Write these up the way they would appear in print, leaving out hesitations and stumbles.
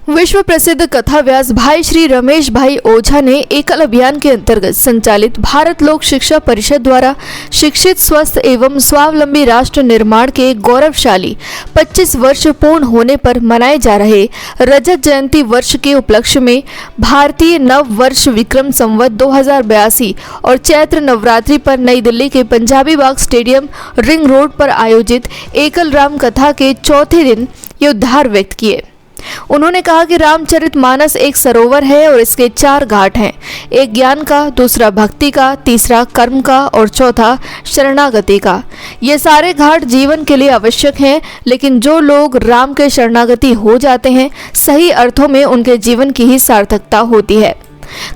विश्व प्रसिद्ध कथा व्यास भाई श्री रमेश भाई ओझा ने एकल अभियान के अंतर्गत संचालित भारत लोक शिक्षा परिषद द्वारा शिक्षित स्वस्थ एवं स्वावलंबी राष्ट्र निर्माण के गौरवशाली 25 वर्ष पूर्ण होने पर मनाए जा रहे रजत जयंती वर्ष के उपलक्ष्य में भारतीय नव वर्ष विक्रम संवत 2082 और चैत्र नवरात्रि पर नई दिल्ली के पंजाबी बाग स्टेडियम रिंग रोड पर आयोजित एकल राम कथा के चौथे दिन ये उद्गार व्यक्त किए। उन्होंने कहा कि रामचरितमानस एक सरोवर है और इसके 4 घाट हैं, एक ज्ञान का, दूसरा भक्ति का, तीसरा कर्म का और चौथा शरणागति का। ये सारे घाट जीवन के लिए आवश्यक हैं, लेकिन जो लोग राम के शरणागति हो जाते हैं, सही अर्थों में उनके जीवन की ही सार्थकता होती है।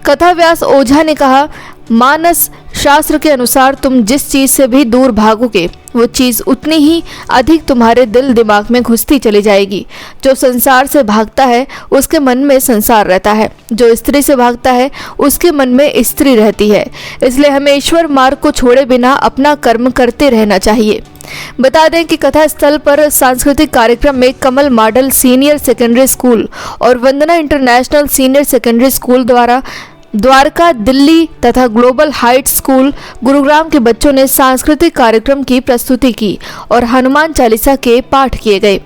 कथा व्यास ओझा ने कहा, मानस शास्त्र के अनुसार तुम जिस चीज से भी दूर भागोगे वो चीज उतनी ही अधिक तुम्हारे दिल दिमाग में घुसती चली जाएगी। जो संसार से भागता है उसके मन में संसार रहता है, जो स्त्री से भागता है उसके मन में स्त्री रहती है। इसलिए हमें ईश्वर मार्ग को छोड़े बिना अपना कर्म करते रहना चाहिए। बता दें कि कथा स्थल पर सांस्कृतिक कार्यक्रम में कमल मॉडल सीनियर सेकेंडरी स्कूल और वंदना इंटरनेशनल सीनियर सेकेंडरी स्कूल द्वारा द्वारका दिल्ली तथा ग्लोबल हाइट्स स्कूल गुरुग्राम के बच्चों ने सांस्कृतिक कार्यक्रम की प्रस्तुति की और हनुमान चालीसा के पाठ किए गए।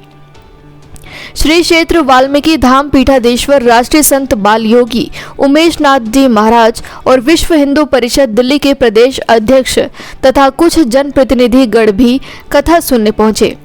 श्री क्षेत्र वाल्मीकि धाम पीठाधीश्वर राष्ट्रीय संत बाल योगी उमेश नाथ जी महाराज और विश्व हिंदू परिषद दिल्ली के प्रदेश अध्यक्ष तथा कुछ जनप्रतिनिधि गण भी कथा सुनने पहुंचे।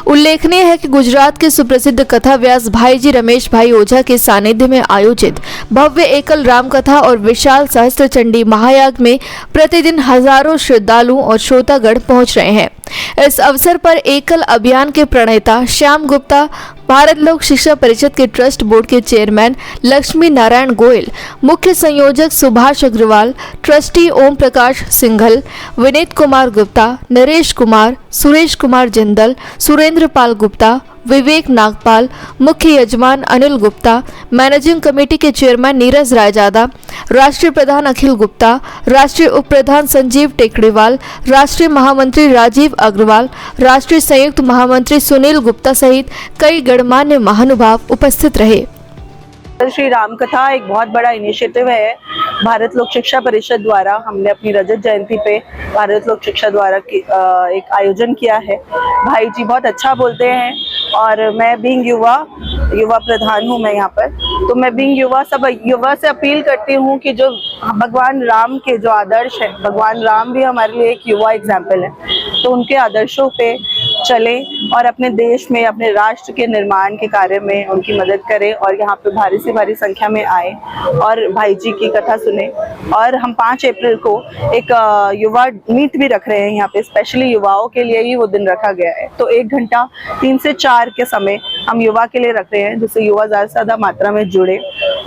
उल्लेखनीय है कि गुजरात के सुप्रसिद्ध कथा व्यास भाई जी रमेश भाई ओझा के सानिध्य में आयोजित भव्य एकल राम कथा और विशाल सहस्त्र चंडी महायाग में प्रतिदिन हजारों श्रद्धालु और श्रोतागण पहुंच रहे हैं। इस अवसर पर एकल अभियान के प्रणेता श्याम गुप्ता, भारत लोक शिक्षा परिषद के ट्रस्ट बोर्ड के चेयरमैन लक्ष्मी नारायण गोयल, मुख्य संयोजक सुभाष अग्रवाल, ट्रस्टी ओम प्रकाश सिंघल, विनीत कुमार गुप्ता, नरेश कुमार, सुरेश कुमार जिंदल, सुरेंद्र पाल गुप्ता, विवेक नागपाल, मुख्य यजमान अनिल गुप्ता, मैनेजिंग कमेटी के चेयरमैन नीरज रायजादा, राष्ट्रीय प्रधान अखिल गुप्ता, राष्ट्रीय उप प्रधान संजीव टेकड़ीवाल, राष्ट्रीय महामंत्री राजीव अग्रवाल, राष्ट्रीय संयुक्त महामंत्री सुनील गुप्ता सहित कई गणमान्य महानुभाव उपस्थित रहे। श्री राम कथा एक बहुत बड़ा इनिशिएटिव है भारत लोक शिक्षा परिषद द्वारा। हमने अपनी रजत जयंती पे भारत लोक शिक्षा द्वारा एक आयोजन किया है। भाई जी बहुत अच्छा बोलते हैं और मैं बीइंग युवा प्रधान हूँ मैं यहाँ पर, तो मैं बीइंग युवा सब युवा से अपील करती हूँ कि जो भगवान राम के जो आदर्श है, भगवान राम भी हमारे लिए एक युवा एग्जाम्पल है, तो उनके आदर्शों पे चले और अपने देश में अपने राष्ट्र के निर्माण के कार्य में उनकी मदद करें और यहाँ पे भारी से भारी संख्या में आए और भाई जी की कथा सुने। और हम 5 अप्रैल को एक युवा मीट भी रख रहे हैं यहाँ पे, स्पेशली युवाओं के लिए ही वो दिन रखा गया है। तो 1 घंटा 3 से 4 के समय हम युवा के लिए रख रहे हैं, जिससे युवा ज्यादा से ज्यादा मात्रा में जुड़े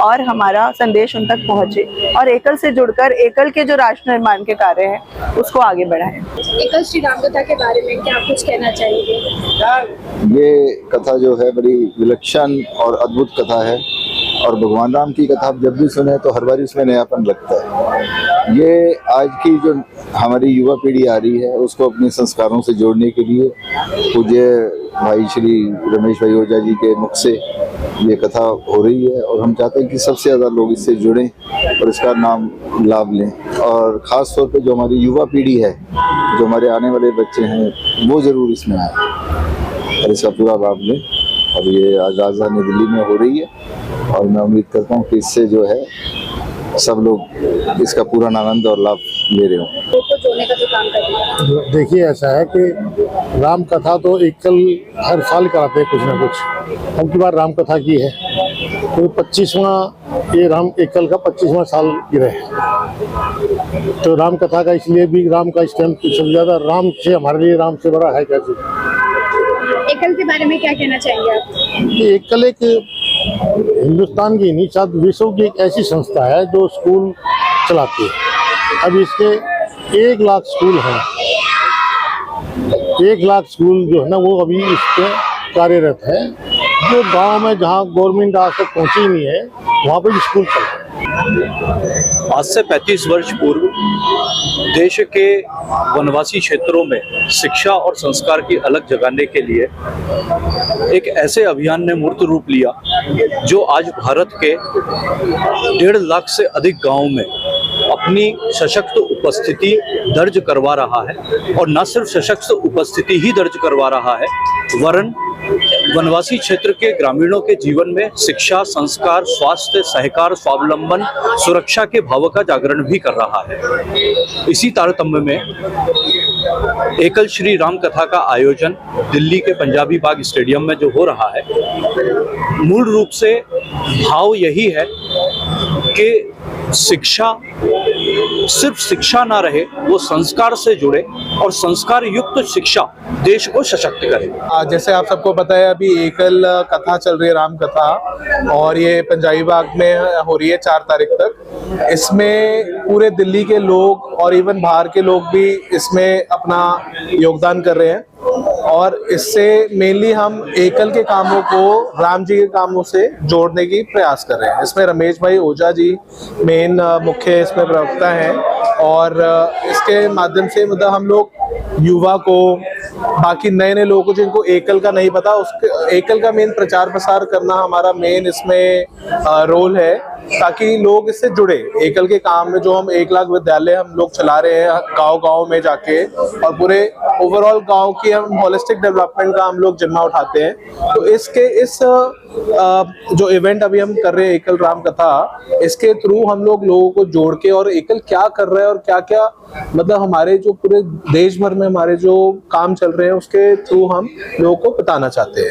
और हमारा संदेश उन तक पहुंचे और एकल से जुड़कर एकल के जो राष्ट्र निर्माण के कार्य है उसको आगे बढ़ाएं। एकल श्री राम कथा के बारे में क्या कुछ कहना चाहिए? ये कथा जो है बड़ी विलक्षण और अद्भुत कथा है और भगवान राम की कथा जब भी सुने तो हर बार इसमें नयापन लगता है। ये आज की जो हमारी युवा पीढ़ी आ रही है उसको अपने संस्कारों से जोड़ने के लिए पूज्य भाई श्री रमेश भाई ओझा जी के मुख से ये कथा हो रही है और हम चाहते हैं कि सबसे ज़्यादा लोग इससे जुड़ें और इसका नाम लाभ लें। और ख़ास तौर पे जो हमारी युवा पीढ़ी है, जो हमारे आने वाले बच्चे हैं, वो ज़रूर इसमें आए और इसका पूरा लाभ लें। और ये आज राजधानी दिल्ली में हो रही है और मैं उम्मीद करता हूँ कि इससे जो है सब लोग इसका पूरा आनंद और लाभ ले रहे हों। देखिए ऐसा है कि राम कथा तो एकल हर साल कराते हैं कुछ ना कुछ। अब की बार राम कथा की है तो 25वां ये राम एकल का 25वां साल गिरे है। तो राम कथा का इसलिए भी राम का स्टैम्प सबसे ज्यादा राम से, हमारे लिए राम से बड़ा है क्या चीज। एकल के बारे में क्या कहना चाहेंगे आप? एकल एक हिंदुस्तान की नहीं, शायद विश्व की एक ऐसी संस्था है जो स्कूल चलाती है। अब इसके 1 लाख स्कूल हैं, 1 लाख स्कूल जो है ना वो अभी इस पे कार्यरत है। जो गांव में जहां गवर्नमेंट आज तक पहुंची नहीं है वहां पे भी स्कूल चल रहे हैं। आज से 35 वर्ष पूर्व देश के वनवासी क्षेत्रों में शिक्षा और संस्कार की अलग जगाने के लिए एक ऐसे अभियान ने मूर्त रूप लिया जो आज भारत के 1.5 लाख से अधिक गांवों में अपनी सशक्त उपस्थिति दर्ज करवा रहा है। और न सिर्फ सशक्त उपस्थिति ही दर्ज करवा रहा है, वरन वनवासी क्षेत्र के ग्रामीणों के जीवन में शिक्षा, संस्कार, स्वास्थ्य, सहकार, स्वावलंबन, सुरक्षा के भाव का जागरण भी कर रहा है। इसी तारतम्य में एकल श्री राम कथा का आयोजन दिल्ली के पंजाबी बाग स्टेडियम में जो हो रहा है, मूल रूप से भाव यही है कि शिक्षा सिर्फ शिक्षा ना रहे, वो संस्कार से जुड़े और संस्कार युक्त शिक्षा देश को सशक्त करे। जैसे आप सबको पता है, अभी एकल कथा चल रही है, राम कथा, और ये पंजाबी बाग में हो रही है 4 तारीख तक। इसमें पूरे दिल्ली के लोग और इवन बाहर के लोग भी इसमें अपना योगदान कर रहे हैं। और इससे मेनली हम एकल के कामों को राम जी के कामों से जोड़ने की प्रयास कर रहे हैं। इसमें रमेश भाई ओझा जी मेन मुख्य इसमें प्रवक्ता हैं, और इसके माध्यम से मतलब हम लोग युवा को, बाकी नए नए लोगों को जिनको एकल का नहीं पता, उसके एकल का मेन प्रचार प्रसार करना हमारा मेन इसमें रोल है, ताकि लोग इससे जुड़े। एकल के काम में जो हम 1 लाख विद्यालय हम लोग चला रहे हैं गांव-गांव में जाके, और पूरे ओवरऑल गांव की हम होलिस्टिक डेवलपमेंट का हम लोग जिम्मा उठाते हैं। तो इस जो इवेंट अभी हम कर रहे हैं एकल राम कथा, इसके थ्रू हम लोग लोगों को जोड़ के, और एकल क्या कर रहा है और क्या क्या मतलब हमारे जो पूरे देश भर में हमारे जो काम चल रहे हैं उसके थ्रू हम लोगों को बताना चाहते हैं।